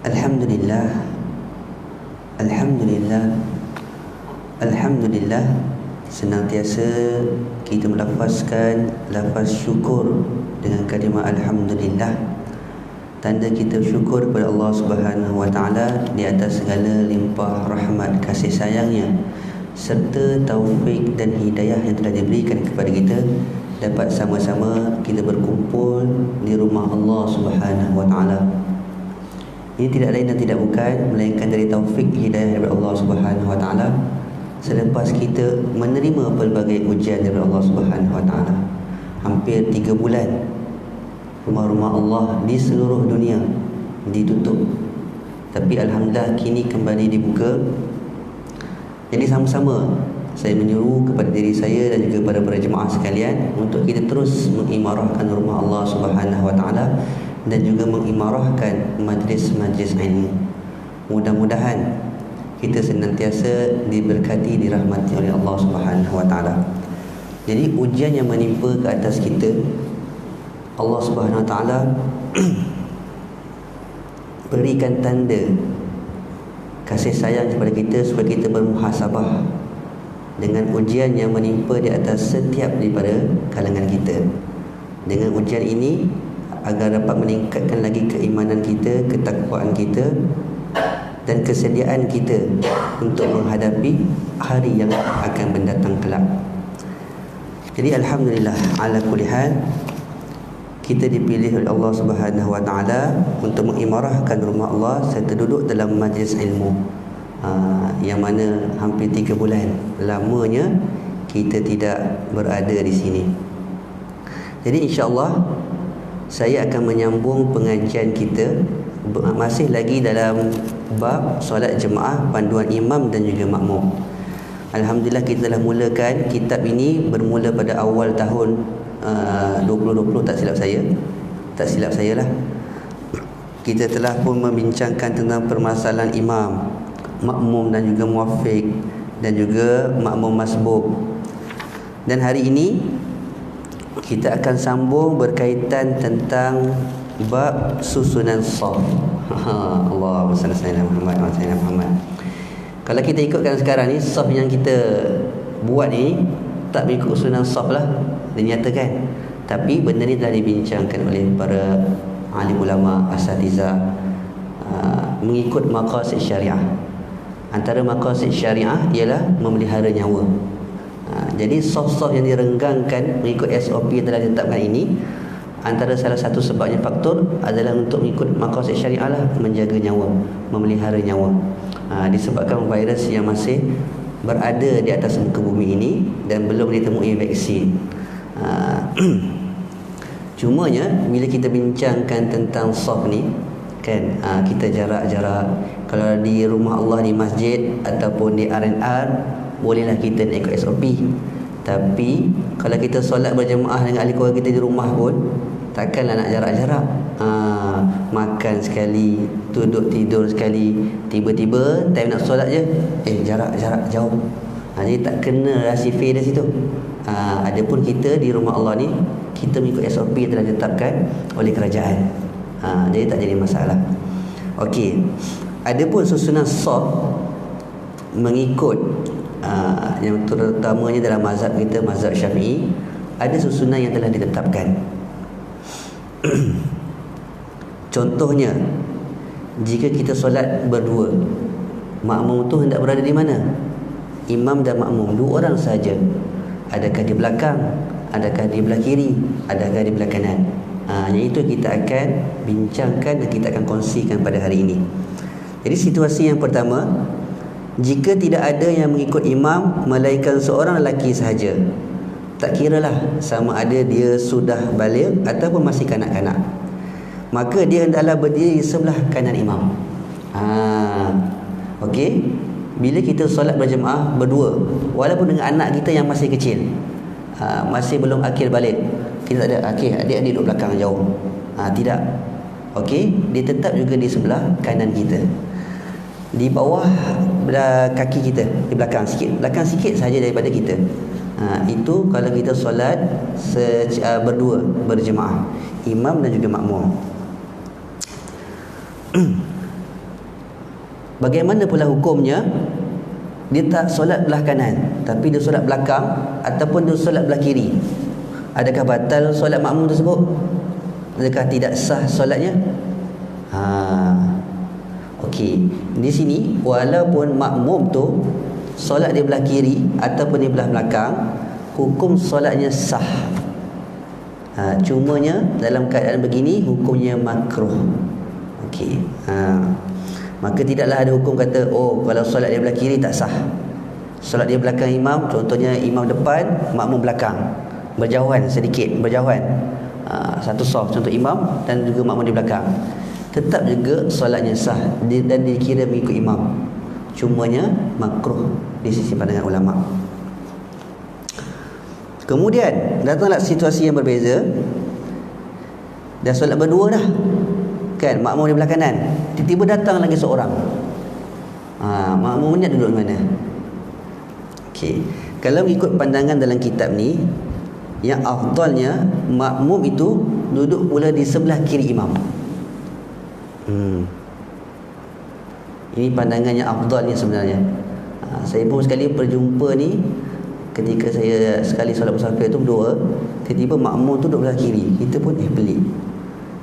Alhamdulillah, Alhamdulillah, Alhamdulillah. Senantiasa kita melafazkan lafaz syukur dengan kalimah Alhamdulillah. Tanda kita syukur kepada Allah Subhanahu Wa Taala di atas segala limpah rahmat kasih sayangnya, serta taufik dan hidayah yang telah diberikan kepada kita, dapat sama-sama kita berkumpul di rumah Allah Subhanahu Wa Taala. Ini tidak lain dan tidak bukan melainkan dari taufik hidayah daripada Allah Subhanahu Wa Taala selepas kita menerima pelbagai ujian daripada Allah Subhanahu Wa Taala. Hampir 3 bulan rumah-rumah Allah di seluruh dunia ditutup, tapi alhamdulillah kini kembali dibuka. Jadi sama-sama saya menyuruh kepada diri saya dan juga kepada para jemaah sekalian untuk kita terus mengimarahkan rumah Allah Subhanahu Wa Taala dan juga mengimarahkan majlis-majlis ilmu. Mudah-mudahan kita senantiasa diberkati, dirahmati oleh Allah Subhanahu Wa Taala. Jadi ujian yang menimpa ke atas kita, Allah Subhanahu Wa Taala berikan tanda kasih sayang kepada kita supaya kita bermuhasabah dengan ujian yang menimpa di atas setiap daripada kalangan kita. Dengan ujian ini agar dapat meningkatkan lagi keimanan kita, ketakwaan kita dan kesediaan kita untuk menghadapi hari yang akan mendatang kelak. Jadi alhamdulillah ala kulli hal, kita dipilih oleh Allah Subhanahu Wa Taala untuk mengimarahkan rumah Allah serta duduk dalam majlis ilmu, yang mana hampir 3 bulan lamanya kita tidak berada di sini. Jadi insya-Allah saya akan menyambung pengajian kita masih lagi dalam bab solat jemaah, panduan imam dan juga makmum. Alhamdulillah kita telah mulakan kitab ini bermula pada awal tahun 2020, tak silap saya lah. Kita telah pun membincangkan tentang permasalahan imam, makmum dan juga muafiq dan juga makmum masbuk. Dan hari ini kita akan sambung berkaitan tentang bab susunan saf. Allahumma salli ala Muhammad wa ala Muhammad. Kalau kita ikutkan sekarang ni, saf yang kita buat ni tak mengikut susunan saf lah, dinyatakan. Tapi benda ni telah dibincangkan oleh para alim ulama, asatizah, mengikut maqasid syariah. Antara maqasid syariah ialah memelihara nyawa. Jadi saf-saf yang direnggangkan mengikut SOP yang telah ditetapkan ini, antara salah satu sebabnya faktor adalah untuk mengikut maqasid syariah lah, menjaga nyawa, memelihara nyawa. Disebabkan virus yang masih berada di atas muka bumi ini dan belum ditemui vaksin. Cumanya bila kita bincangkan tentang saf ni kan, kita jarak-jarak. Kalau di rumah Allah, di masjid ataupun di R&R, bolehlah kita nak ikut SOP. Tapi kalau kita solat berjemaah dengan ahli keluarga kita di rumah pun takkanlah nak jarak-jarak. Makan sekali, duduk tidur sekali, tiba-tiba time nak solat je, jarak-jarak jauh. Jadi tak kena rasifir dari situ. Adapun kita di rumah Allah ni, kita mengikut SOP yang telah ditetapkan oleh kerajaan. Jadi tak jadi masalah. Okey. Adapun susunan saf mengikut yang terutamanya dalam mazhab kita, mazhab Syafi'i, ada susunan yang telah ditetapkan. Contohnya, jika kita solat berdua, makmum tu hendak berada di mana? Imam dan makmum, 2 orang saja. Adakah di belakang? Adakah di belah kiri? Adakah di belah kanan? Yang itu kita akan bincangkan dan kita akan kongsikan pada hari ini. Jadi situasi yang pertama, jika tidak ada yang mengikut imam melainkan seorang lelaki sahaja, tak kiralah sama ada dia sudah baligh ataupun masih kanak-kanak, maka dia hendaklah berdiri di sebelah kanan imam. Okey, bila kita solat berjemaah berdua, walaupun dengan anak kita yang masih kecil, masih belum akil balik, kita tak ada adik-adik duduk belakang jauh, tidak. Okey, dia tetap juga di sebelah kanan kita, di bawah kaki kita, di belakang sikit saja daripada kita. Itu kalau kita solat berdua, berjemaah, imam dan juga makmum. Bagaimana pula hukumnya? Dia tak solat belah kanan, tapi dia solat belakang ataupun dia solat belah kiri. Adakah batal solat makmum tersebut? Adakah tidak sah solatnya? Okey. Di sini walaupun makmum tu solat di belah kiri ataupun di belah belakang, hukum solatnya sah. Cumanya dalam keadaan begini hukumnya makruh. Okey. Maka tidaklah ada hukum kata kalau solat di belah kiri tak sah. Solat di belakang imam, contohnya imam depan, makmum belakang, berjauhan sedikit, berjauhan satu saf, contoh imam dan juga makmum di belakang, tetap juga solatnya sah dan dikira mengikut imam. Cumanya makruh di sisi pandangan ulama. Kemudian datanglah situasi yang berbeza. Dah solat berdua dah kan, makmum di belah kanan, tiba-tiba datang lagi seorang. Makmum ni duduk di mana? Okey, kalau mengikut pandangan dalam kitab ni, yang afdalnya makmum itu duduk pula di sebelah kiri imam. Ini pandangan yang afdalnya sebenarnya. Saya pun sekali berjumpa ni, ketika saya sekali solat musafir tu berdua, tiba-tiba makmum tu duduk belah kiri. Kita pun pelik,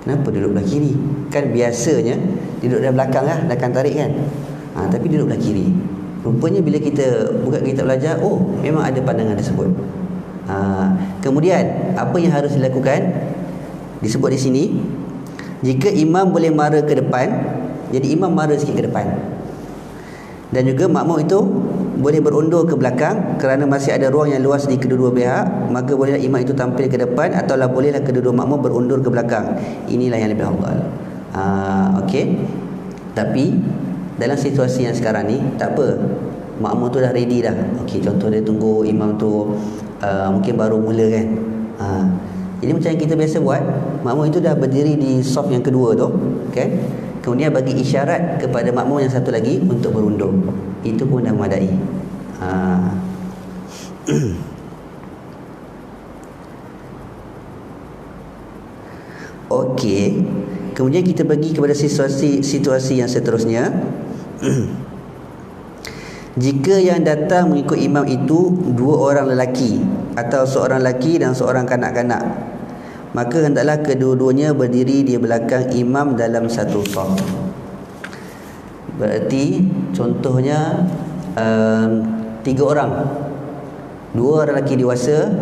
kenapa duduk belah kiri? Kan biasanya duduk dalam belakang lah, belakang tarik kan. Tapi duduk belah kiri. Rupanya bila kita buka kitab belajar, memang ada pandangan tersebut. Kemudian apa yang harus dilakukan? Disebut di sini, jika imam boleh mara ke depan, jadi imam mara sikit ke depan. Dan juga makmum itu boleh berundur ke belakang kerana masih ada ruang yang luas di kedua-dua pihak, maka bolehlah imam itu tampil ke depan ataulah bolehlah kedua-dua makmum berundur ke belakang. Inilah yang lebih afdal. Okey. Tapi dalam situasi yang sekarang ni tak apa. Makmum tu dah ready dah. Okey, contoh dia tunggu imam tu mungkin baru mula kan. Jadi macam yang kita biasa buat, makmum itu dah berdiri di saf yang kedua tu, kan? Kemudian bagi isyarat kepada makmum yang satu lagi untuk berundur. Itu pun dah memadai. Okey. Kemudian kita pergi kepada situasi yang seterusnya. Jika yang datang mengikut imam itu dua orang lelaki atau seorang lelaki dan seorang kanak-kanak, maka hendaklah kedua-duanya berdiri di belakang imam dalam satu saf. Berarti contohnya 3 orang, 2 lelaki dewasa,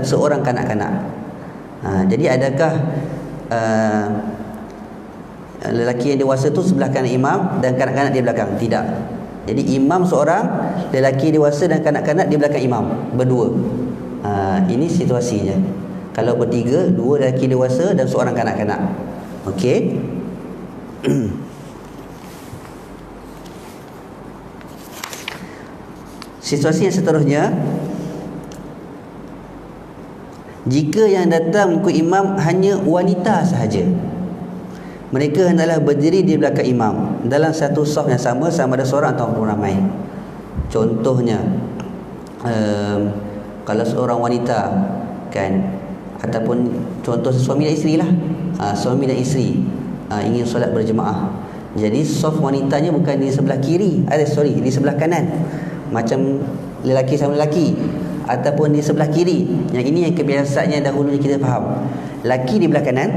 seorang kanak-kanak. Jadi adakah lelaki yang dewasa tu sebelah kanan imam dan kanak-kanak di belakang? Tidak. Jadi imam seorang, lelaki dewasa dan kanak-kanak di belakang imam, berdua. Ini situasinya. Kalau bertiga, 2 lelaki dewasa dan seorang kanak-kanak. Okey. Situasi yang seterusnya, jika yang datang mengikut imam hanya wanita sahaja, mereka hendaklah berdiri di belakang imam dalam satu saf yang sama, sama ada seorang ataupun ramai. Contohnya, kalau seorang wanita kan, ataupun contoh suami dan isteri lah, suami dan isteri ingin solat berjemaah, jadi saf wanitanya bukan di sebelah kiri, di sebelah kanan, macam lelaki sama lelaki, ataupun di sebelah kiri. Yang ini yang kebiasaannya dahulu kita faham, lelaki di belah kanan,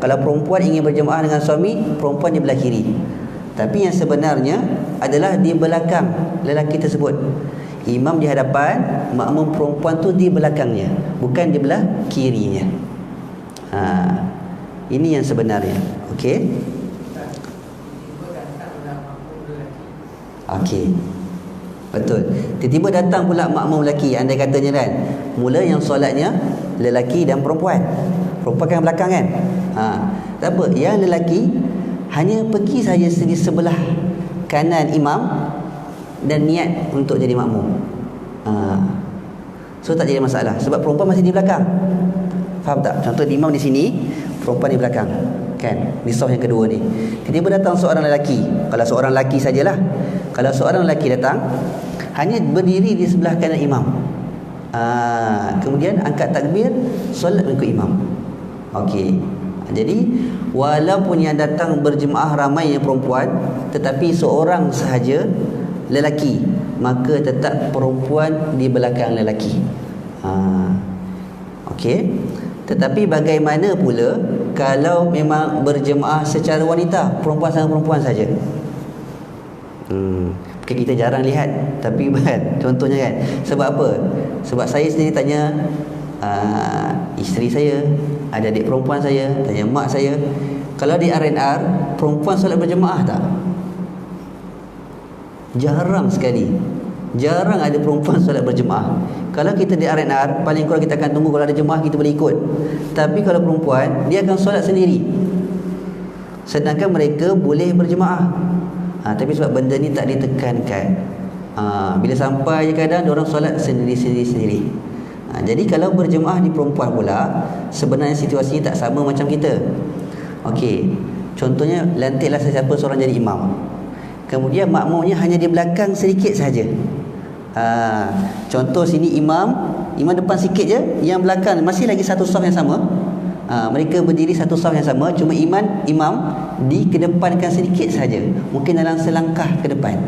kalau perempuan ingin berjemaah dengan suami, perempuan di belah kiri. Tapi yang sebenarnya adalah di belakang lelaki tersebut. Imam di hadapan, makmum perempuan tu di belakangnya, bukan di belah kirinya. Ini yang sebenarnya. Okey. Okey. Betul. Tiba-tiba datang pula makmum lelaki, andai katanya kan, mula yang solatnya lelaki dan perempuan. Perempuan kan belakang kan. Tak apa, yang lelaki hanya pergi saja di sebelah kanan imam dan niat untuk jadi makmum. So tak jadi masalah, sebab perempuan masih di belakang. Faham tak? Contoh imam di sini, perempuan di belakang, kan, di saf yang kedua ni. Tiba-tiba datang seorang lelaki. Kalau seorang lelaki sajalah. Kalau seorang lelaki datang, hanya berdiri di sebelah kanan imam. Kemudian angkat takbir, solat mengikut imam. Okey. Jadi walaupun yang datang berjemaah ramai yang perempuan, tetapi seorang sahaja lelaki, maka tetap perempuan di belakang lelaki. Okey. Tetapi bagaimana pula kalau memang berjemaah secara wanita, perempuan sama perempuan saja? Mungkin kita jarang lihat, tapi kan contohnya kan. Sebab apa? Sebab saya sendiri tanya isteri saya, adik-adik perempuan saya, tanya mak saya, kalau di R&R perempuan solat berjemaah tak? Jarang sekali. Jarang ada perempuan solat berjemaah. Kalau kita di R&R, paling kurang kita akan tunggu kalau ada jemaah kita boleh ikut. Tapi kalau perempuan, dia akan solat sendiri, sedangkan mereka boleh berjemaah. Tapi sebab benda ni tak ditekankan, bila sampai kadang orang solat sendiri-sendiri. Jadi kalau berjemaah di perempuan pula, sebenarnya situasinya tak sama macam kita. Okey, contohnya lantiklah sesiapa seorang jadi imam, kemudian makmumnya hanya di belakang sedikit saja. Contoh sini imam depan sikit je, yang belakang masih lagi satu saf yang sama. Mereka berdiri satu saf yang sama, cuma imam dikedepankan sedikit saja, mungkin dalam selangkah ke depan.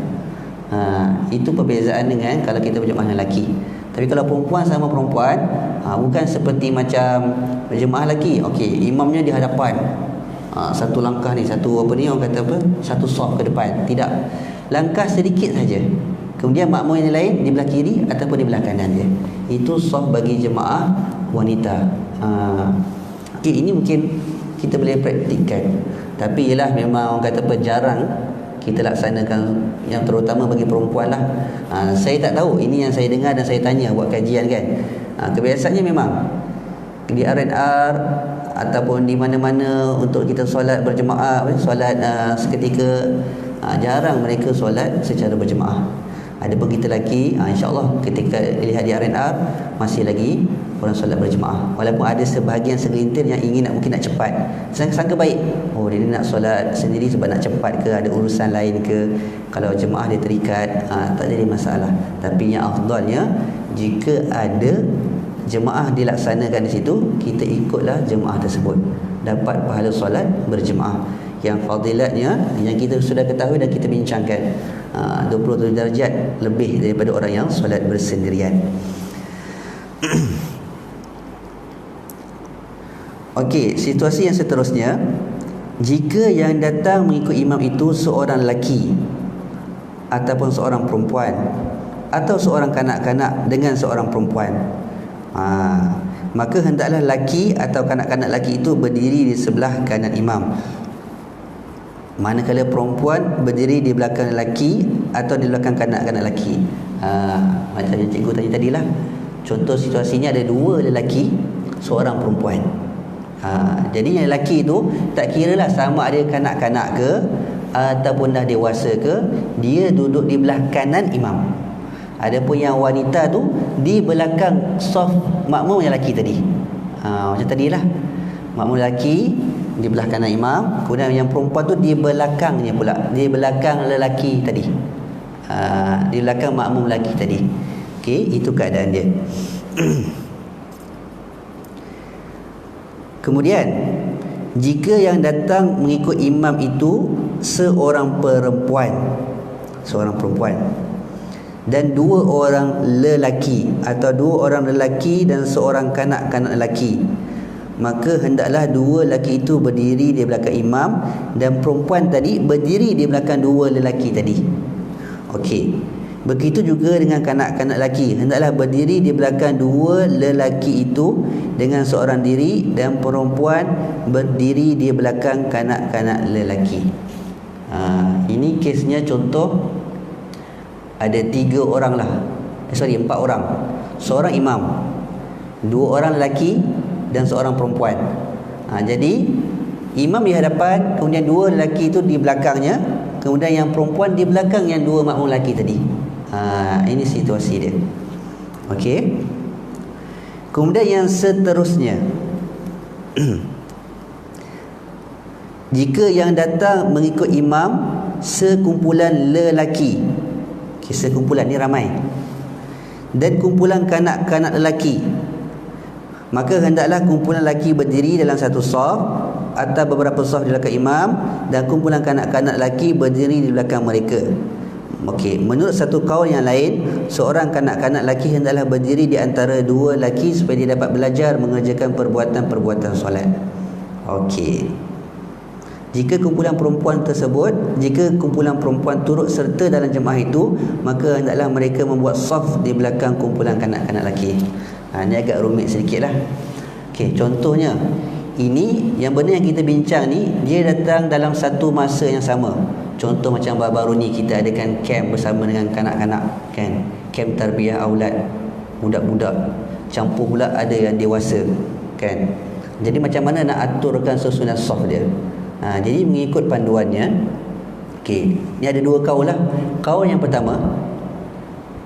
Itu perbezaan dengan kalau kita berjemaah lelaki. Tapi kalau perempuan sama perempuan, bukan seperti macam berjemaah lelaki. Okey, imamnya di hadapan, satu langkah ni, satu apa ni orang kata apa, satu saf ke depan. Tidak, langkah sedikit saja. Kemudian makmum yang lain di belah kiri ataupun di belah kanan dia. Itu saf bagi jemaah wanita. Okay, ini mungkin kita boleh praktikkan. Tapi ialah memang orang kata apa, jarang kita laksanakan, yang terutama bagi perempuan lah. Saya tak tahu, ini yang saya dengar dan saya tanya buat kajian kan. Kebiasaannya memang di R&R ataupun di mana-mana untuk kita solat berjemaah, solat seketika, jarang mereka solat secara berjemaah. Adapun kita lelaki, insya-Allah ketika lihat di R&R masih lagi orang solat berjemaah. Walaupun ada sebahagian segelintir yang ingin mungkin nak cepat, sangka baik, dia nak solat sendiri sebab nak cepat ke, ada urusan lain ke. Kalau jemaah dia terikat, tak jadi masalah. Tapi yang afdalnya, jika ada jemaah dilaksanakan di situ, kita ikutlah jemaah tersebut, dapat pahala solat berjemaah. Yang fadilatnya yang kita sudah ketahui dan kita bincangkan, 27 darjat lebih daripada orang yang solat bersendirian. Okey, situasi yang seterusnya, jika yang datang mengikut imam itu seorang lelaki ataupun seorang perempuan, atau seorang kanak-kanak dengan seorang perempuan, maka hendaklah lelaki atau kanak-kanak lelaki itu berdiri di sebelah kanan imam, manakala perempuan berdiri di belakang lelaki atau di belakang kanak-kanak lelaki. Macam yang cikgu tanya tadilah, contoh situasinya ada dua lelaki, seorang perempuan. Jadi yang lelaki itu tak kiralah sama ada kanak-kanak ke ataupun dah dewasa ke, dia duduk di belah kanan imam. Adapun yang wanita tu di belakang saf makmum yang lelaki tadi. Macam tadilah, makmum lelaki di belah kanan imam, kemudian yang perempuan tu di belakangnya pula, di belakang lelaki tadi, di belakang makmum lelaki tadi. Okey, itu keadaan dia. Kemudian jika yang datang mengikut imam itu seorang perempuan dan dua orang lelaki, atau dua orang lelaki dan seorang kanak-kanak lelaki, maka hendaklah dua lelaki itu berdiri di belakang imam dan perempuan tadi berdiri di belakang dua lelaki tadi. Okey, begitu juga dengan kanak-kanak lelaki, hendaklah berdiri di belakang dua lelaki itu dengan seorang diri, dan perempuan berdiri di belakang kanak-kanak lelaki. Ini kesnya contoh ada 3 orang lah, 4 orang. Seorang imam, 2 orang lelaki dan seorang perempuan. Jadi imam di hadapan, kemudian 2 lelaki itu di belakangnya, kemudian yang perempuan di belakang yang 2 makmum lelaki tadi. Ini situasi dia. Okey. Kemudian yang seterusnya, jika yang datang mengikut imam sekumpulan lelaki, sekumpulan ni ramai, dan kumpulan kanak-kanak lelaki, maka hendaklah kumpulan lelaki berdiri dalam satu saf atau beberapa saf di belakang imam dan kumpulan kanak-kanak lelaki berdiri di belakang mereka. Okey, menurut satu kaul yang lain, seorang kanak-kanak lelaki hendaklah berdiri di antara dua lelaki supaya dia dapat belajar mengerjakan perbuatan-perbuatan solat. Okey. Jika kumpulan perempuan turut serta dalam jemaah itu, maka hendaklah mereka membuat saf di belakang kumpulan kanak-kanak lelaki. Ini agak rumit sedikitlah. Okey, contohnya ini yang benda yang kita bincang ni dia datang dalam satu masa yang sama. Contoh macam baru-baru ni kita adakan camp bersama dengan kanak-kanak, kan? Camp tarbiyah aulad, budak-budak. Campur pula ada yang dewasa, kan? Jadi macam mana nak aturkan susunan saf dia? Jadi mengikut panduannya. Okey, ni ada dua kaul lah. Kaul yang pertama,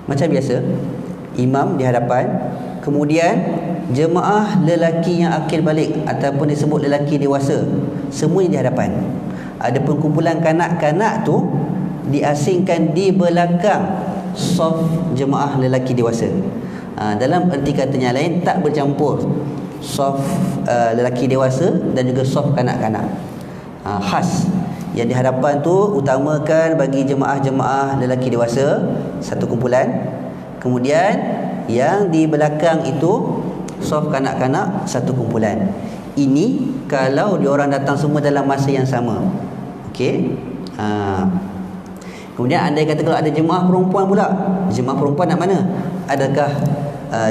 macam biasa, imam di hadapan, kemudian jemaah lelaki yang akil balik ataupun disebut lelaki dewasa, semuanya di hadapan. Adapun kumpulan kanak-kanak tu diasingkan di belakang saf jemaah lelaki dewasa. Dalam erti katanya lain, tak bercampur saf lelaki dewasa dan juga saf kanak-kanak. Khas yang di hadapan tu utamakan bagi jemaah-jemaah lelaki dewasa satu kumpulan, kemudian yang di belakang itu saf kanak-kanak satu kumpulan. Ini kalau diorang datang semua dalam masa yang sama. Okey. Kemudian andai kata kalau ada jemaah perempuan pula, jemaah perempuan nak mana? Adakah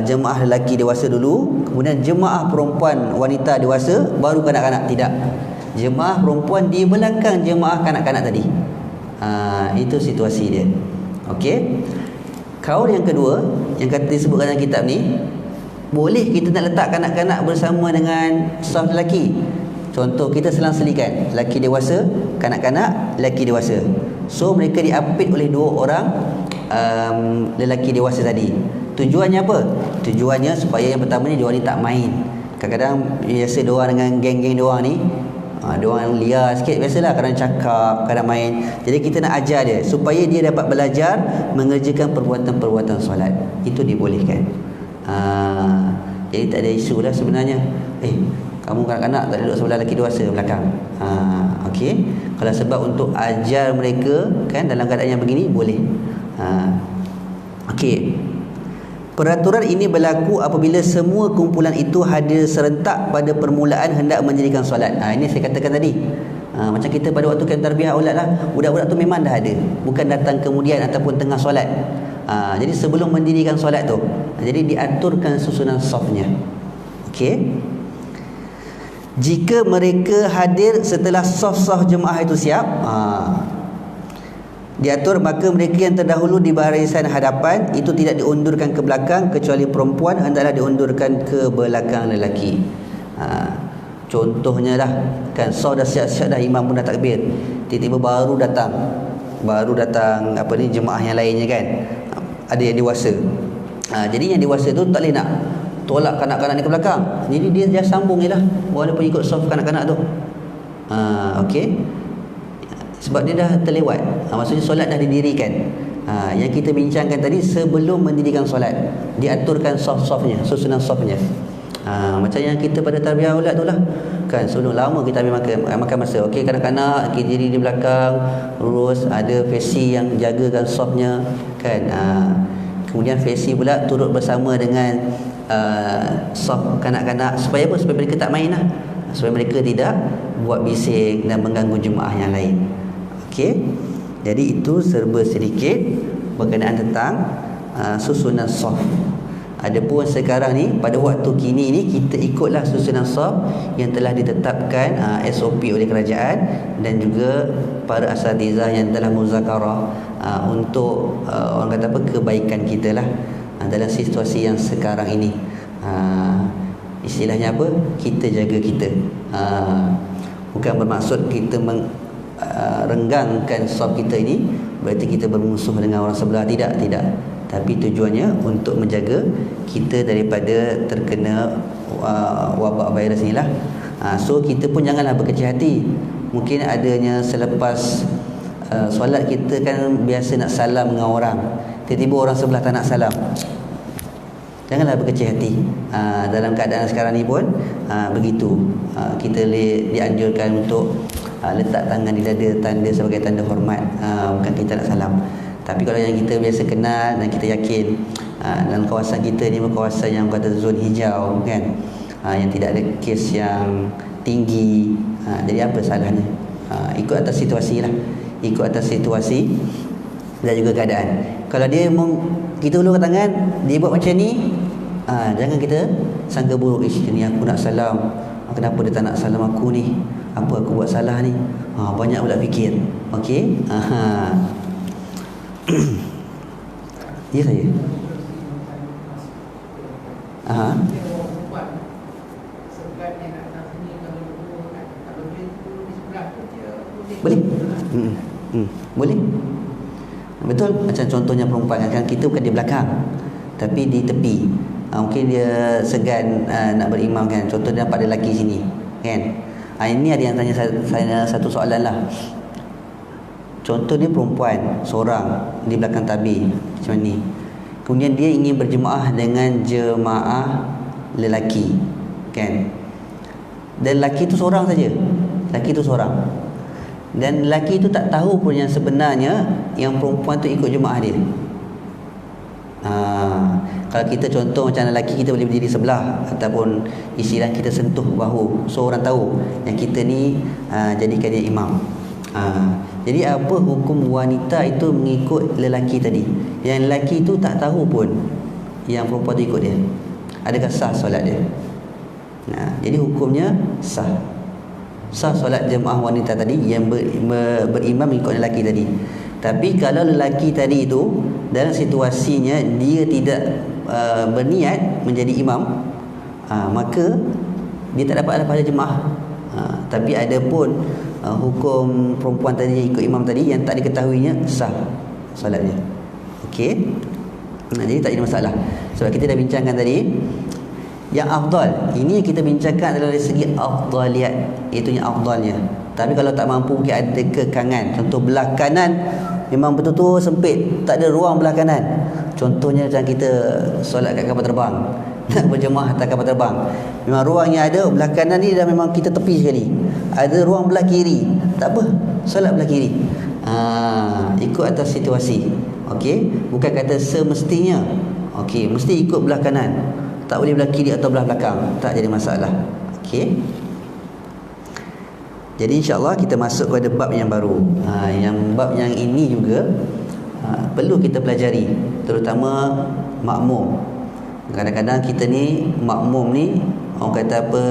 jemaah lelaki dewasa dulu, kemudian jemaah perempuan wanita dewasa, baru kanak-kanak? Tidak. Jemaah perempuan di belakang jemaah kanak-kanak tadi. Itu situasi dia. Okey. Kaul yang kedua yang kata disebutkan dalam kitab ni, boleh kita nak letak kanak-kanak bersama dengan saf lelaki. Contoh kita selang-selikan lelaki dewasa, kanak-kanak, lelaki dewasa. So mereka diapit oleh dua orang lelaki dewasa tadi. Tujuannya apa? Tujuannya supaya yang pertama ni diorang ni tak main. Kadang-kadang biasa diorang dengan geng-geng diorang ni, diorang liar sikit, biasalah, kadang cakap, kadang main. Jadi kita nak ajar dia supaya dia dapat belajar mengerjakan perbuatan-perbuatan solat. Itu dibolehkan. Jadi tak ada isu lah sebenarnya. Kamu kanak-kanak tak duduk sebelah lelaki dewasa belakang. Okey. Kalau sebab untuk ajar mereka, kan, dalam keadaan yang begini, boleh. Okey. Peraturan ini berlaku apabila semua kumpulan itu hadir serentak pada permulaan hendak mendirikan solat. Ini saya katakan tadi. Macam kita pada waktu camp tarbiyah aulad lah, budak-budak tu memang dah ada, bukan datang kemudian ataupun tengah solat. Jadi sebelum mendirikan solat tu, jadi diaturkan susunan safnya. Okey. Jika mereka hadir setelah saf-saf jemaah itu siap, diatur, maka mereka yang terdahulu di barisan hadapan itu tidak diundurkan ke belakang, kecuali perempuan hendaklah diundurkan ke belakang lelaki. Contohnya lah, kan, saf dah siap-siap dah, imam pun dah takbir, tiba-tiba baru datang jemaah yang lainnya, kan, ada yang dewasa. Jadi yang dewasa tu tak boleh nak tolak kanak-kanak ni ke belakang. Jadi dia sambung je lah, walaupun ikut saf kanak-kanak tu. Okey. Sebab dia dah terlewat. Maksudnya solat dah didirikan. Yang kita bincangkan tadi sebelum mendirikan solat, diaturkan saf-safnya, susunan safnya. Macam yang kita pada tarbiyah aulad tu lah, kan, sebelum lama kita ambil makan masa. Okey, kanak-kanak kita diri di belakang lurus, ada fesi yang jagakan safnya, kan. Kemudian fesi pula turut bersama dengan saf kanak-kanak. Supaya apa? Supaya mereka tak main lah, supaya mereka tidak buat bising dan mengganggu jemaah yang lain. Okey. Jadi itu serba sedikit berkenaan tentang susunan saf. Adapun sekarang ni, pada waktu kini ni, kita ikutlah susunan saf yang telah ditetapkan SOP oleh kerajaan dan juga para asatizah yang telah muzakarah untuk orang kata apa, kebaikan kita lah dalam situasi yang sekarang ini. Istilahnya apa? Kita jaga kita. Bukan bermaksud kita renggangkan saf kita ini berarti kita bermusuh dengan orang sebelah. Tidak. Tapi tujuannya untuk menjaga kita daripada terkena wabak virus ni lah. So kita pun janganlah berkecil hati. Mungkin adanya selepas solat kita kan biasa nak salam dengan orang, tiba-tiba orang sebelah tak nak salam. Janganlah berkecil hati. Dalam keadaan sekarang ni pun begitu. Kita dianjurkan untuk letak tangan di dada, tanda sebagai tanda hormat. Bukan kita nak salam. Tapi kalau yang kita biasa kenal dan kita yakin dalam kawasan kita ni kawasan yang kata zon hijau kan, yang tidak ada kes yang tinggi, jadi apa salahnya? Ikut atas situasi lah, ikut atas situasi dan juga keadaan. Kalau dia kita ulur tangan, dia buat macam ni, jangan kita sangka buruk. Ni aku nak salam, kenapa dia tak nak salam aku ni? Apa aku buat salah ni? Banyak pula fikir. Okey. Ya saya. Boleh. Boleh. Betul. Macam contohnya perempuan kan, kita bukan di belakang tapi di tepi. Mungkin dia segan nak berimam kan. Contoh dia nampak ada lelaki sini kan. Ini ada yang tanya saya satu soalan lah. Contoh dia perempuan seorang di belakang tabir macam ni. Kemudian dia ingin berjemaah dengan jemaah lelaki kan. Dan lelaki tu seorang saja. Lelaki tu seorang. Dan lelaki tu tak tahu pun yang sebenarnya yang perempuan tu ikut jemaah dia. Kalau kita contoh macam lelaki, kita boleh berdiri sebelah ataupun istilah kita sentuh bahu, so orang tahu yang kita ni jadikan dia imam. Jadi apa hukum wanita itu mengikut lelaki tadi? Yang lelaki itu tak tahu pun yang perempuan itu ikut dia. Adakah sah solat dia? Jadi hukumnya sah. Sah solat jemaah wanita tadi yang berimam mengikut lelaki tadi. Tapi kalau lelaki tadi itu dalam situasinya dia tidak berniat menjadi imam, maka dia tak dapat pada jemaah. Tapi ada pun hukum perempuan tadi yang ikut imam tadi yang tak diketahuinya, sah solatnya. Okey. Jadi tak ada masalah. Sebab kita dah bincangkan tadi yang afdal. Ini yang kita bincangkan adalah dari segi afdaliyat, iaitu yang afdalnya. Tapi kalau tak mampu, mungkin ada kekangan. Contoh belah kanan memang betul-betul sempit, tak ada ruang belah kanan. Contohnya macam kita solat kat kapal terbang, nak berjemaah atas kapal terbang, memang ruangnya ada belah kanan ni dah memang kita tepi sekali. Ada ruang belah kiri, tak apa, solat belah kiri. Ikut atas situasi. Okey, bukan kata semestinya. Okey, mesti ikut belah kanan, tak boleh belah kiri atau belah belakang, tak jadi masalah. Okey. Jadi insya-Allah kita masuk kepada bab yang baru. Yang bab yang ini juga perlu kita pelajari, terutama makmum. Kadang-kadang kita ni makmum ni, orang kata apa,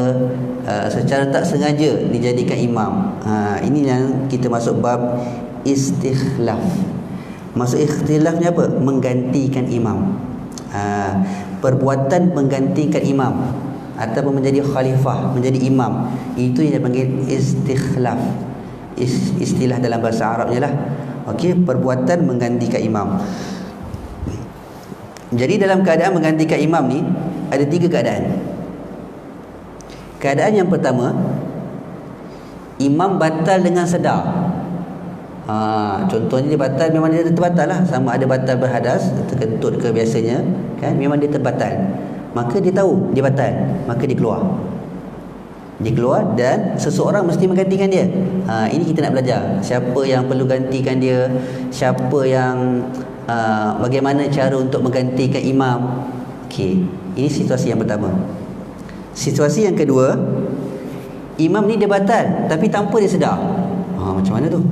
secara tak sengaja dijadikan imam. Ini yang kita masuk bab istikhlaf. Maksud ikhtilaf ni apa? Menggantikan imam. Perbuatan menggantikan imam ataupun menjadi khalifah, menjadi imam, itu yang dipanggil istikhlaf. Istilah dalam bahasa Arabnya lah. Okey, perbuatan menggantikan imam. Jadi dalam keadaan menggantikan imam ni ada 3 keadaan. Keadaan yang pertama, imam batal dengan sedar. Contohnya dia batal, memang dia terbatal lah. Sama ada batal berhadas, terkentut ke biasanya kan, memang dia terbatal. Maka dia tahu dia batal, maka dia keluar. Dia keluar dan seseorang mesti menggantikan dia. Ini kita nak belajar siapa yang perlu gantikan dia, siapa yang bagaimana cara untuk menggantikan imam. Okey, ini situasi yang pertama. Situasi yang kedua, imam ni dia batal tapi tanpa dia sedar. Macam mana tu?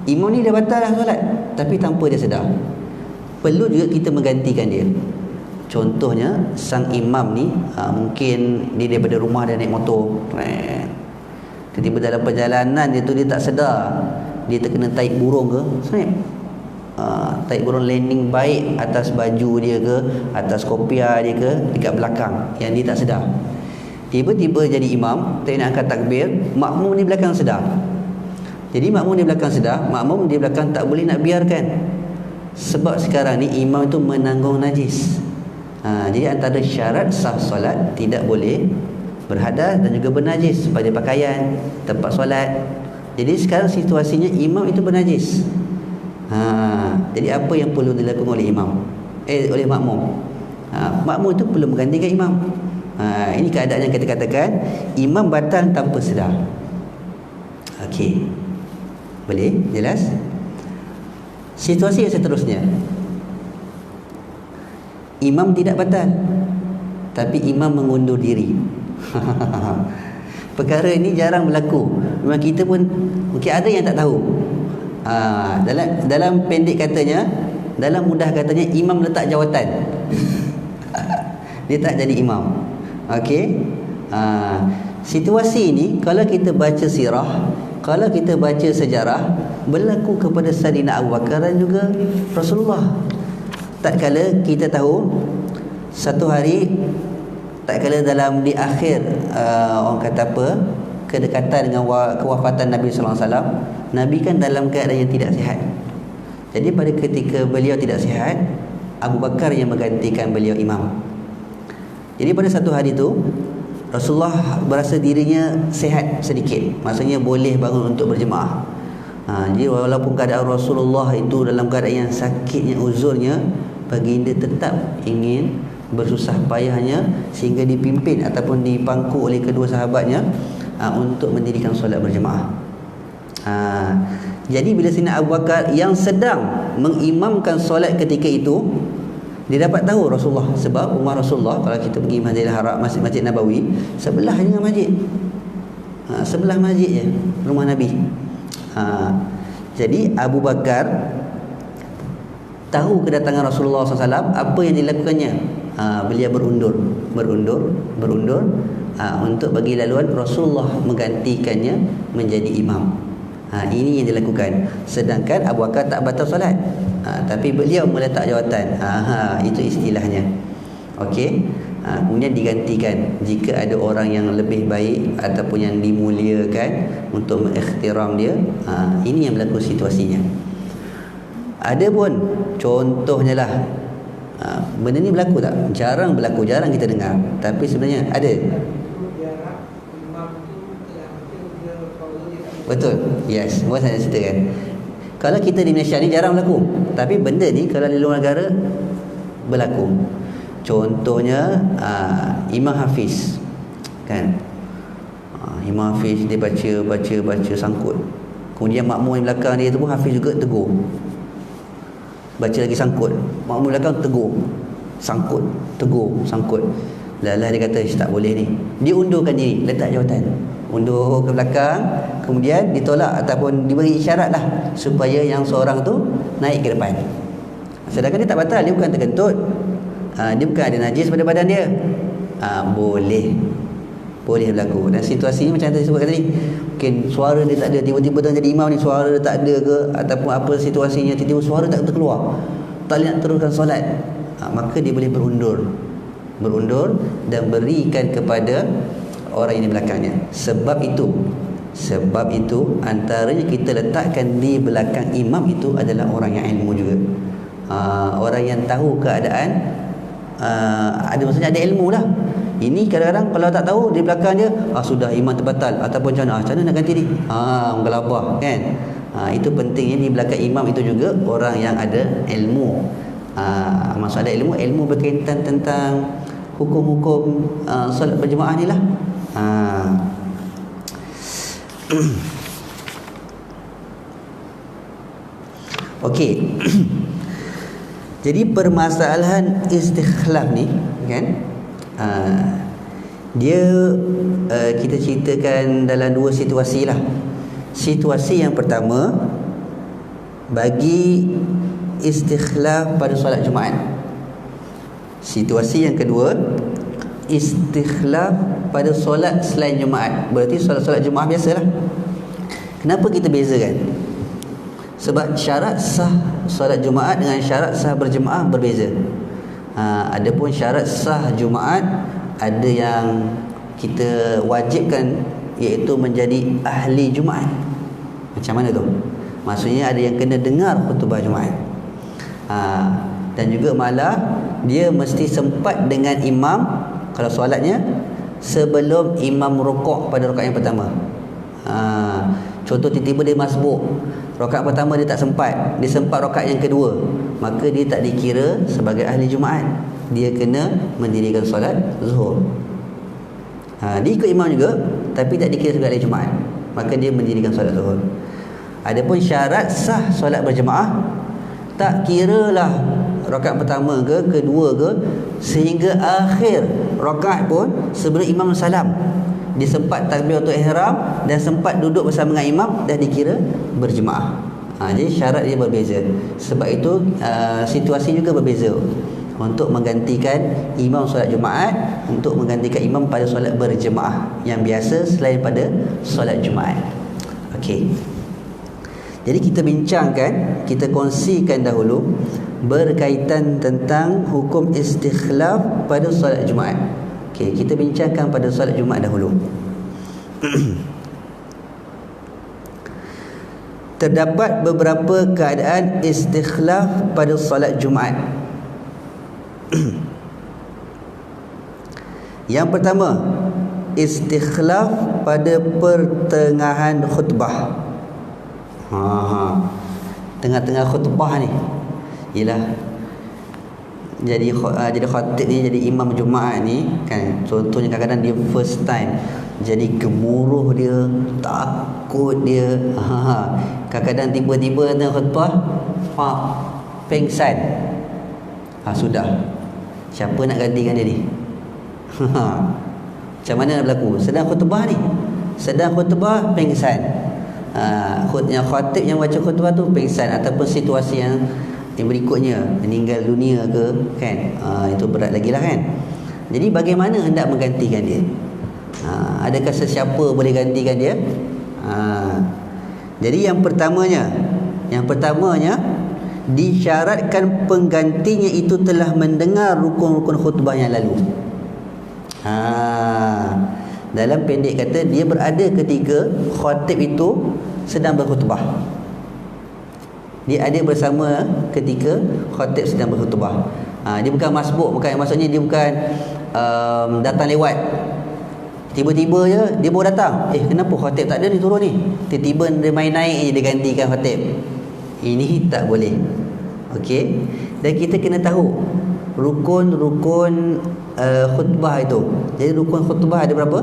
Imam ni dia batal lah solat tapi tanpa dia sedar. Perlu juga kita menggantikan dia. Contohnya sang imam ni mungkin dia daripada rumah dia naik motor, tiba-tiba dalam perjalanan dia tu dia tak sedar dia terkena taik burung ke, taik burung landing baik atas baju dia ke, atas kopiah dia ke, dekat belakang, yang dia tak sedar. Tiba-tiba jadi imam, tak nak angkat takbir, makmum di belakang sedar. Jadi makmum di belakang sedar, makmum di belakang tak boleh nak biarkan. Sebab sekarang ni imam itu menanggung najis. Jadi antara syarat sah solat, tidak boleh berhadas dan juga bernajis pada pakaian, tempat solat. Jadi sekarang situasinya imam itu bernajis. Jadi apa yang perlu dilakukan oleh imam? Oleh makmum? Makmum itu perlu menggantikan imam. Ini keadaan yang kita katakan imam batal tanpa sedar. Okey, boleh? Jelas? Situasi yang seterusnya, imam tidak batal, tapi imam mengundur diri. Perkara ini jarang berlaku. Memang kita pun mungkin ada yang tak tahu. Dalam pendek katanya, dalam mudah katanya, imam letak jawatan. Dia tak jadi imam. Okey. Situasi ini kalau kita baca sirah, kalau kita baca sejarah, berlaku kepada Sayyidina Abu Bakar dan juga Rasulullah. Tak kala kita tahu satu hari, tak kala di akhir orang kata apa, kedekatan dengan kewafatan Nabi sallallahu alaihi wasallam, Nabi kan dalam keadaan yang tidak sihat. Jadi pada ketika beliau tidak sihat, Abu Bakar yang menggantikan beliau imam. Jadi pada satu hari tu Rasulullah berasa dirinya sihat sedikit, maksudnya boleh bangun untuk berjemaah. Jadi walaupun keadaan Rasulullah itu dalam keadaan yang sakitnya, uzurnya, baginda tetap ingin bersusah payahnya sehingga dipimpin ataupun dipangku oleh kedua sahabatnya untuk mendirikan solat berjemaah. Jadi bila Sayyidina Abu Bakar yang sedang mengimamkan solat ketika itu, dia dapat tahu Rasulullah, sebab rumah Rasulullah kalau kita pergi Masjidil Haram, Masjid Nabawi, sebelah dengan masjid. Sebelah masjid je rumah Nabi. Jadi Abu Bakar tahu kedatangan Rasulullah SAW, apa yang dilakukannya? Beliau berundur untuk bagi laluan Rasulullah menggantikannya menjadi imam. Ini yang dilakukan. Sedangkan Abu Bakar tak batal solat, tapi beliau meletak jawatan. Itu istilahnya. Okey. Kemudian digantikan jika ada orang yang lebih baik ataupun yang dimuliakan untuk mengikhtiram dia. Ini yang berlaku situasinya. Ada pun contohnya lah, benda ni berlaku tak? Jarang berlaku, jarang kita dengar, tapi sebenarnya ada. Betul. Yes, bukan saya ceritakan. Kalau kita di Malaysia ni jarang berlaku, tapi benda ni kalau di luar negara berlaku. Contohnya Imam Hafiz, kan? Imam Hafiz dia baca sangkut. Kemudian makmum di belakang dia tu pun Hafiz juga tegur. Baca lagi sangkut. Makmum belakang tegur. Sangkut, tegur, sangkut. Lalah dia kata tak boleh ni. Dia undurkan diri, letak jawatan. Undur ke belakang, kemudian ditolak ataupun diberi isyarat lah supaya yang seorang tu naik ke depan. Sedangkan dia tak batal, dia bukan terkentut, dia bukan ada najis pada badan dia. Boleh berlaku. Dan situasi ni macam yang saya sebutkan tadi, mungkin suara dia tak ada, tiba-tiba dah jadi imam ni suara dia tak ada ke, ataupun apa situasinya, tiba-tiba suara tak terkeluar, tak boleh nak teruskan solat, maka dia boleh berundur dan berikan kepada orang yang di belakangnya. Sebab itu antaranya kita letakkan di belakang imam itu adalah orang yang ilmu juga. Orang yang tahu keadaan, maksudnya ada ilmu lah. Ini kadang-kadang kalau tak tahu di belakang dia, sudah imam terbatal ataupun macam mana nak ganti ni, menggelabah kan. Itu pentingnya di belakang imam itu juga orang yang ada ilmu. Maksud ada ilmu berkaitan tentang hukum-hukum solat berjemaah ni lah. Okey. Jadi permasalahan istikhlaf ni kan, dia kita ceritakan dalam dua situasi lah. Situasi yang pertama, bagi istikhlaf pada solat Jumaat. Situasi yang kedua, istikhlaf pada solat selain Jumaat. Berarti solat-solat Jumaat biasalah. Kenapa kita bezakan? Sebab syarat sah solat Jumaat dengan syarat sah berjemaah berbeza. Adapun syarat sah Jumaat, ada yang kita wajibkan, iaitu menjadi ahli Jumaat. Macam mana tu? Maksudnya ada yang kena dengar khutbah Jumaat. Dan juga malah dia mesti sempat dengan imam kalau solatnya sebelum imam rukuk pada rakaat yang pertama. Contoh tiba-tiba dia masbuk, rakaat pertama dia tak sempat, dia sempat rakaat yang kedua, maka dia tak dikira sebagai ahli Jumaat. dia kena mendirikan solat zuhur. Dia ikut imam juga, tapi tak dikira sebagai ahli Jumaat, maka dia mendirikan solat zuhur. Adapun syarat sah solat berjemaah, tak kiralah rakaat pertama ke kedua ke, sehingga akhir rakaat pun sebelum imam salam, dia sempat takbiratul ihram dan sempat duduk bersama dengan imam, dah dikira berjemaah. Jadi syarat dia berbeza. Sebab itu situasi juga berbeza untuk menggantikan imam solat Jumaat, untuk menggantikan imam pada solat berjemaah yang biasa selain pada solat Jumaat. Okey. Jadi kita bincangkan, kita kongsikan dahulu berkaitan tentang hukum istikhlaf pada solat Jumaat. Okey, kita bincangkan pada solat Jumaat dahulu. Terdapat beberapa keadaan istikhlaf pada solat Jumaat. Yang pertama, istikhlaf pada pertengahan khutbah. Tengah-tengah khutbah ni, ialah jadi khatib ni, jadi imam Jumaat ni kan, contohnya kadang-kadang dia first time, jadi gemuruh dia, takut dia, kadang-kadang tiba-tiba tengah khutbah pengsan. Sudah, siapa nak gantikan dia ni? Macam mana nak berlaku? Sedang khutbah ni, sedang khutbah pengsan. Yang khatib yang baca khutbah tu pengsan, ataupun situasi yang berikutnya, meninggal dunia ke kan, itu berat lagi lah kan. Jadi bagaimana hendak menggantikan dia? Adakah sesiapa boleh gantikan dia? Jadi yang pertamanya disyaratkan penggantinya itu telah mendengar rukun-rukun khutbah yang lalu. Dalam pendek kata, dia berada ketika khatib itu sedang berkhutbah. Dia ada bersama ketika khatib sedang berkhutbah. Dia bukan masbuk, maksudnya dia bukan datang lewat. Tiba-tiba je dia baru datang. Kenapa khatib tak ada ni, turun ni? Tiba-tiba dia main naik je, dia gantikan khatib. Ini tak boleh. Okey. Dan kita kena tahu rukun-rukun khutbah itu. Jadi rukun khutbah ada berapa?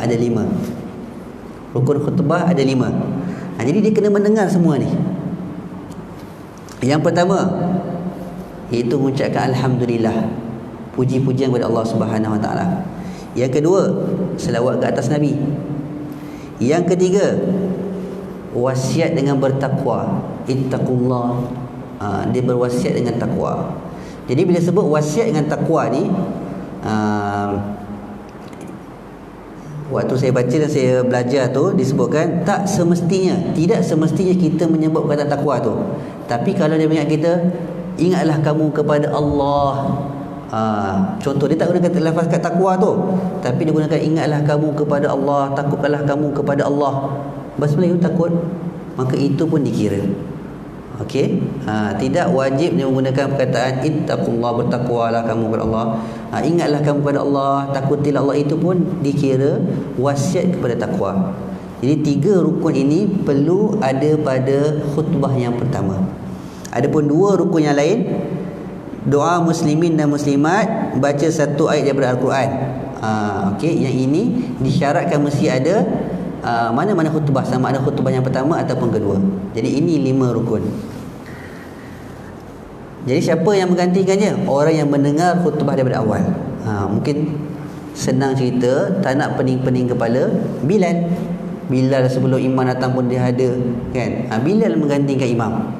Ada 5. Rukun khutbah ada 5. Jadi dia kena mendengar semua ni. Yang pertama, iaitu mengucapkan alhamdulillah, puji-pujian kepada Allah Subhanahu Wa Taala. Yang kedua, selawat ke atas Nabi. Yang ketiga, wasiat dengan bertakwa. Ittaqullah. Dia berwasiat dengan takwa. Jadi bila sebut wasiat dengan takwa ni, waktu saya baca dan saya belajar tu disebutkan tidak semestinya kita menyebut perkataan takwa tu. Tapi kalau dia ingat kita, ingatlah kamu kepada Allah. Contoh, dia tak gunakan lafaz kat takwa tu, tapi dia gunakan ingatlah kamu kepada Allah, takutlah kamu kepada Allah. Bahasa Melayu takut, maka itu pun dikira. Okey, tidak wajib dia menggunakan perkataan ittaqullah, bertakwalah kamu kepada Allah, ingatlah kamu kepada Allah, takutilah Allah, itu pun dikira wasiat kepada takwa. Jadi 3 rukun ini perlu ada pada khutbah yang pertama. Adapun 2 rukun yang lain, doa muslimin dan muslimat, baca 1 ayat daripada Al-Quran. Okey, yang ini disyaratkan mesti ada mana-mana khutbah, sama ada khutbah yang pertama ataupun kedua. Jadi ini 5 rukun. Jadi siapa yang menggantikannya? Orang yang mendengar khutbah daripada awal. Mungkin senang cerita, tak nak pening-pening kepala, Bilal sebelum imam datang pun dia ada kan. Bilal menggantikan imam.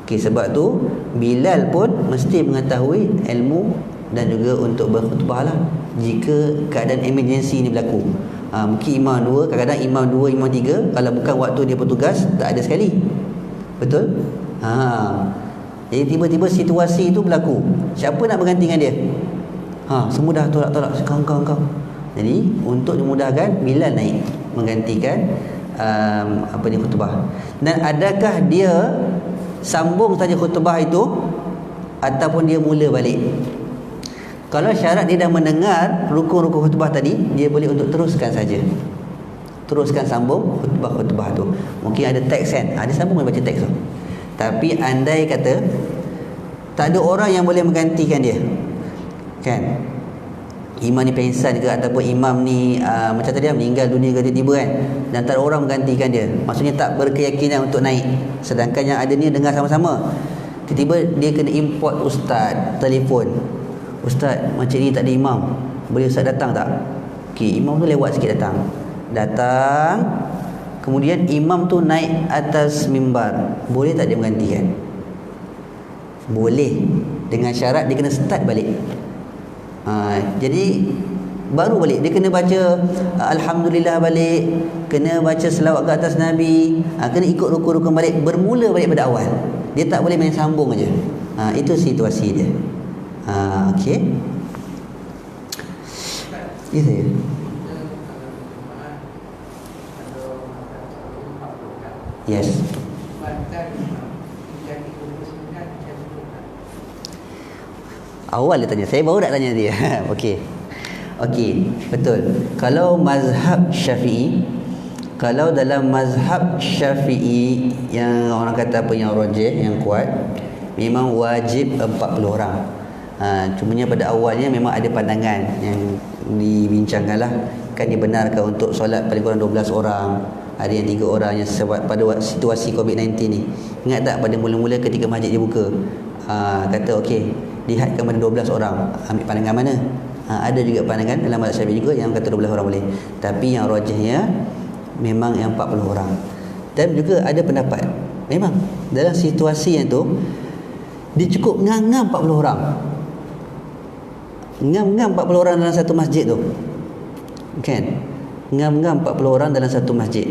Okey, sebab tu Bilal pun mesti mengetahui ilmu dan juga untuk berkhutbah lah jika keadaan emergency ni berlaku. Mungkin imam 2, kadang-kadang imam 2, imam 3, kalau bukan waktu dia bertugas tak ada sekali. Betul? Jadi tiba-tiba situasi itu berlaku, siapa nak menggantikan dia? Semudah tolak-tolak kau. Jadi untuk dimudahkan, Bilal naik menggantikan khutbah. Dan adakah dia sambung saja khutbah itu ataupun dia mula balik? Kalau syarat dia dah mendengar rukun-rukun khutbah tadi, dia boleh untuk teruskan saja. Teruskan sambung khutbah tu. Mungkin ada teks kan? Dia sambung baca teks tu. Tapi andai kata Tak ada orang yang boleh menggantikan dia. Kan? Imam ni pengsan ke, ataupun imam ni macam tadi meninggal dunia ke tiba-tiba kan, dan tak ada orang menggantikan dia. Maksudnya tak berkeyakinan untuk naik. Sedangkan yang ada ni dengar sama-sama. Tiba-tiba dia kena import ustaz, telefon. Ustaz, macam ni tak ada imam. Boleh ustaz datang tak? Okey, imam tu lewat sikit datang. Kemudian imam tu naik atas mimbar. Boleh tak dia menggantikan? Boleh. Dengan syarat dia kena start balik. Jadi baru balik dia kena baca alhamdulillah balik, kena baca selawat ke atas Nabi, kena ikut rukun-rukun balik, bermula balik pada awal. Dia tak boleh main sambung aja. Itu situasi dia. Okey. Ini saya. Yes. Awal dia tanya, saya baru nak tanya dia. Okey, betul. Kalau mazhab Syafi'i, kalau dalam mazhab Syafi'i yang orang kata apa, yang rajih, yang kuat, memang wajib 40 orang. Cumanya pada awalnya memang ada pandangan yang dibincangkanlah, kan dibenarkan untuk solat paling kurang 12 orang. Ada yang 3 orang, yang sebab pada situasi COVID-19 ni. Ingat tak pada mula-mula ketika masjid dibuka, kata okey, dihadkan pada 12 orang. Ambil pandangan mana? Ada juga pandangan dalam mazhab Syafi'i juga yang kata 12 orang boleh. Tapi yang rajihnya memang yang 40 orang. Dan juga ada pendapat, memang dalam situasi yang tu dia cukup ngam-ngam 40 orang. Ngam-ngam 40 orang dalam satu masjid tu. Kan? Ngam-ngam 40 orang dalam satu masjid.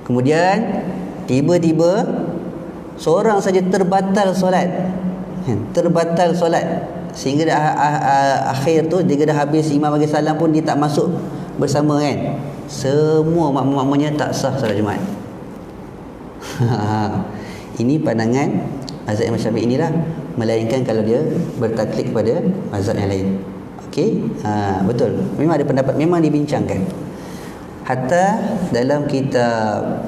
Kemudian tiba-tiba seorang saja terbatal solat. Terbatal solat sehingga akhir tu dia dah habis imam bagi salam pun dia tak masuk bersama kan. Semua makmum-makmumnya tak sah solat Jumaat. Ini pandangan mazhab Imam Syafi'i inilah, melainkan kalau dia bertaklid kepada mazhab yang lain. Okey, betul. Memang ada pendapat, memang dibincangkan. Hatta dalam kitab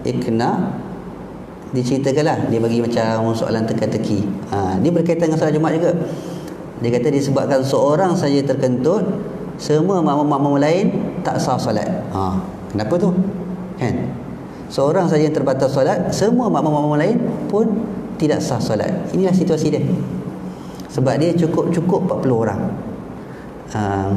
Iqna diceritakanlah, dia bagi macam soalan teka-teki. Dia berkaitan dengan solat Jumaat juga. Dia kata disebabkan seorang saja terkentut, semua makmum-makmum lain tak sah solat. Kenapa tu? Kan? Seorang saja yang terbatas solat, semua makmum-makmum lain pun tidak sah solat. Inilah situasi dia. Sebab dia cukup 40 orang.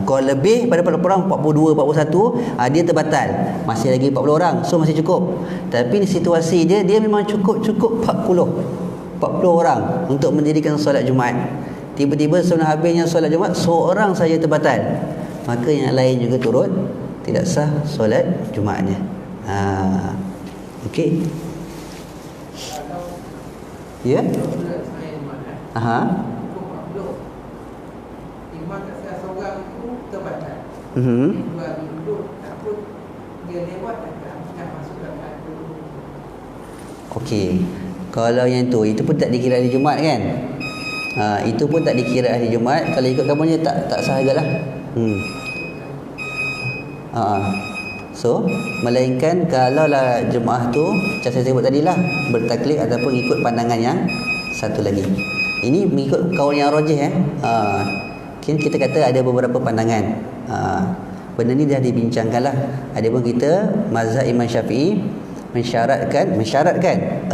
Kalau lebih pada 40 orang, 42, 41, dia terbatal. Masih lagi 40 orang, so masih cukup. Tapi situasi dia memang cukup 40 orang untuk mendirikan solat Jumaat. Tiba-tiba sebelum habisnya solat Jumaat, seorang saja terbatal, maka yang lain juga turut tidak sah solat Jumaatnya. Okey. Ya? Okey. Kalau yang itu pun tak dikira hari Jumaat kan? Itu pun tak dikira hari Jumaat. Kalau ikut kamunya tak sah jugalah. So, melainkan kalaulah jemaah tu macam saya sebut tadilah, bertaklid ataupun ikut pandangan yang satu lagi. Ini mengikut kaul yang rajih kita kata ada beberapa pandangan. Benda ni dah dibincangkanlah. Adapun kita mazhab Imam Syafi'i mensyaratkan 40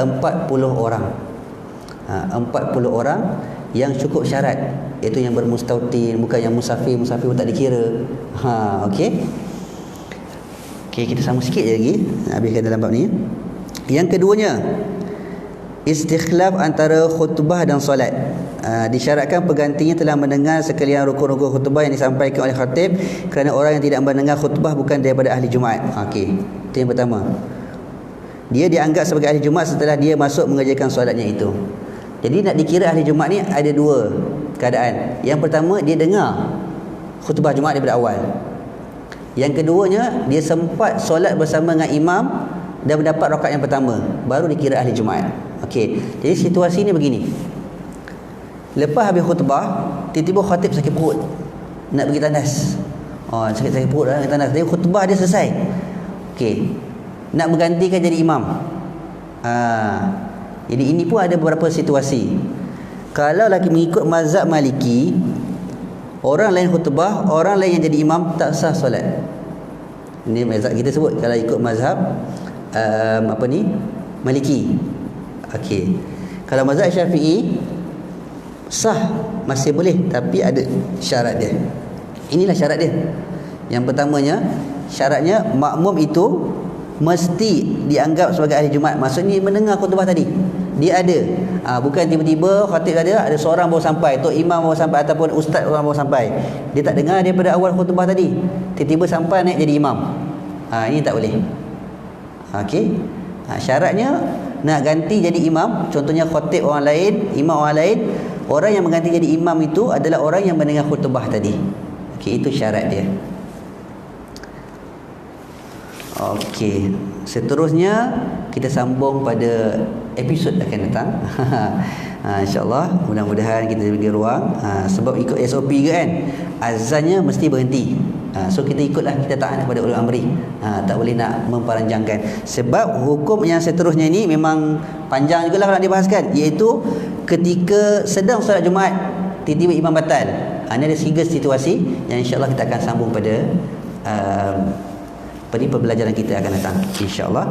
orang. 40 orang yang cukup syarat, iaitu yang bermustautin, bukan yang musafir pun tak dikira. Okey. Okey, kita sama sikit je lagi habiskan dalam bab ni. Yang keduanya, istikhlaf antara khutbah dan solat. Disyaratkan penggantinya telah mendengar sekalian rukun-rukun khutbah yang disampaikan oleh khatib, kerana orang yang tidak mendengar khutbah bukan daripada ahli Jumaat. Okey, itu yang pertama. Dia dianggap sebagai ahli Jumaat setelah dia masuk mengerjakan solatnya itu. Jadi nak dikira ahli Jumaat ni ada dua keadaan. Yang pertama, dia dengar khutbah Jumaat daripada awal. Yang keduanya, dia sempat solat bersama dengan imam dan mendapat rakaat yang pertama, baru dikira ahli Jumaat. Okey, jadi situasi ni begini. Lepas habis khutbah, tiba-tiba khatib sakit perut, nak pergi tandas. Sakit perut nak pergi tandas. Jadi khutbah dia selesai. Okey, nak menggantikan jadi imam. Jadi ini pun ada beberapa situasi. Kalau lagi mengikut mazhab Maliki, orang lain khutbah, orang lain yang jadi imam, tak sah solat. Ini mazhab kita sebut kalau ikut mazhab Maliki. Okey. Kalau mazhab Syafi'i sah, masih boleh, tapi ada syarat dia. Inilah syarat dia. Yang pertamanya, syaratnya makmum itu mesti dianggap sebagai ahli Jumaat. Maksudnya mendengar khutbah tadi, dia ada. Bukan tiba-tiba khatib ada seorang baru sampai, tok imam baru sampai, ataupun ustaz orang baru sampai, dia tak dengar daripada awal khutbah tadi, tiba-tiba sampai naik jadi imam. Ini tak boleh. Okey. Syaratnya nak ganti jadi imam, contohnya khatib orang lain, imam orang lain, orang yang mengganti jadi imam itu adalah orang yang mendengar khutbah tadi. Okey, itu syarat dia. Okey, seterusnya kita sambung pada episod akan datang. InsyaAllah, mudah-mudahan kita bagi ruang. Sebab ikut SOP ke kan, azannya mesti berhenti. So kita ikutlah, kita taat kepada ulul amri. Tak boleh nak mempanjangkan. Sebab hukum yang seterusnya ini memang panjang juga lah kalau dibahaskan, iaitu ketika sedang solat Jumaat, tiba-tiba imam batal. Ini ada 3 situasi yang insyaAllah kita akan sambung pada pembelajaran kita akan datang, insyaAllah.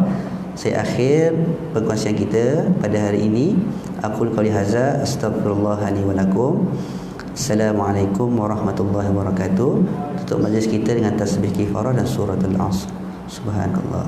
Saya akhir perkongsian kita pada hari ini. Aqul qouli hadza, astaghfirullah li wa lakum. Assalamualaikum warahmatullahi wabarakatuh. Tutup majlis kita dengan tasbih kifarah dan surah Al-Asr. Subhanallah.